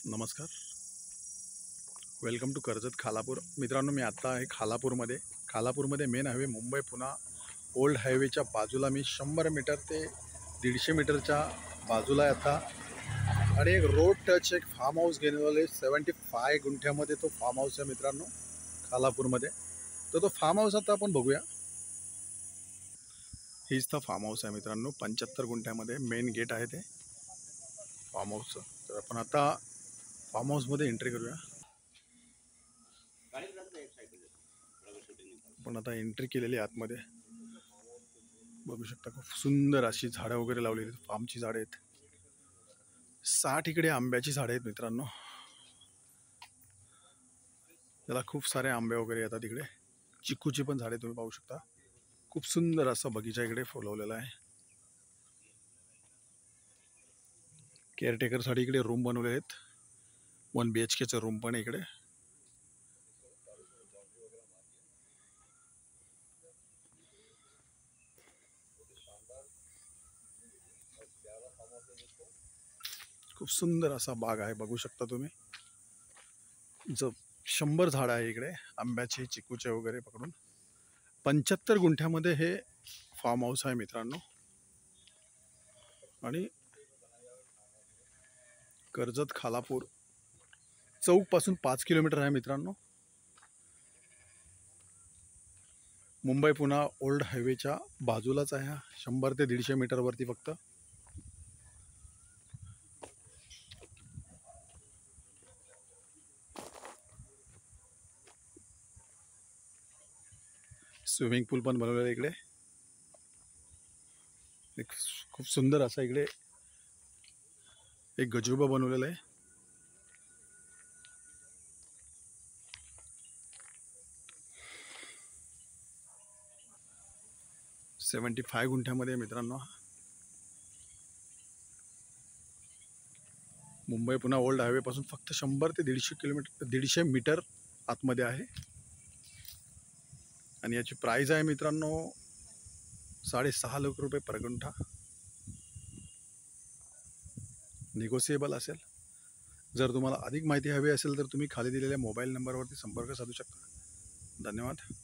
नमस्कार, welcome to Karjat Khalapur. मित्रांनो, मी आत्ता आहे खालापूरमध्ये main highway Mumbai Pune old हायवेच्या बाजूला. मी 100 मीटर ते 150 मीटरच्या बाजूला आहे आता. आणि एक रोड टच एक फार्म हाऊस घेण्यावाले 75 गुंठ्यामध्ये तो फार्म हाऊस आहे मित्रांनो, खालापूरमध्ये. तर तो फार्म हाऊस आता आपण बघूया. हीच तर फार्म हाऊस आहे मित्रांनो, 75 गुंठ्यामध्ये मेन गेट आहे ते फार्म हाऊसचं. तर आपण आता फार्म हाऊसमध्ये एंट्री करूया. पण आता एंट्री केलेली आतमध्ये बघू शकता. खूप सुंदर अशी झाडं वगैरे लावलेली फार्मची झाडं आहेत. 60 इकडे आंब्याची झाडं आहेत मित्रांनो. त्याला खूप सारे आंबे वगैरे येतात इकडे. चिकूची पण झाडे तुम्ही पाहू शकता. खूप सुंदर असा बगीचा इकडे फुलवलेला आहे. केअरटेकरसाठी इकडे रूम बनवले आहेत. 1 BHKचं रूम पण आहे इकडे. खूप सुंदर असा बाग आहे, बघू शकता तुम्ही. जो 100 झाडं आहे इकडे आंब्याची, चिकूचे वगैरे पकडून. 75 गुंठ्यामध्ये हे फार्म हाऊस आहे मित्रांनो. आणि कर्जत खालापूर चौकपासून 5 किलोमीटर आहे मित्रांनो. मुंबई पुणा ओल्ड हायवेच्या बाजूलाच आहे. 100 ते 150 मीटरवरती फक्त. स्विमिंग पूल पण बनवलेलं आहे इकडे. एक खूप सुंदर असा इकडे एक गजोबा बनवलेला आहे. - 75 गुंठ्यामध्ये मित्रांनो. मुंबई पुणा ओल्ड हायवे पासून फक्त 100 ते 150 मीटर आतमध्ये आहे. आणि याची प्राइस आहे मित्रांनो 6.5 लाख रुपये पर गुंठा. निगोसिएबल असेल. जर तुम्हाला अधिक माहिती हवी असेल तर तुम्ही खाली दिलेल्या मोबाईल नंबरवरती संपर्क साधू शकता. धन्यवाद.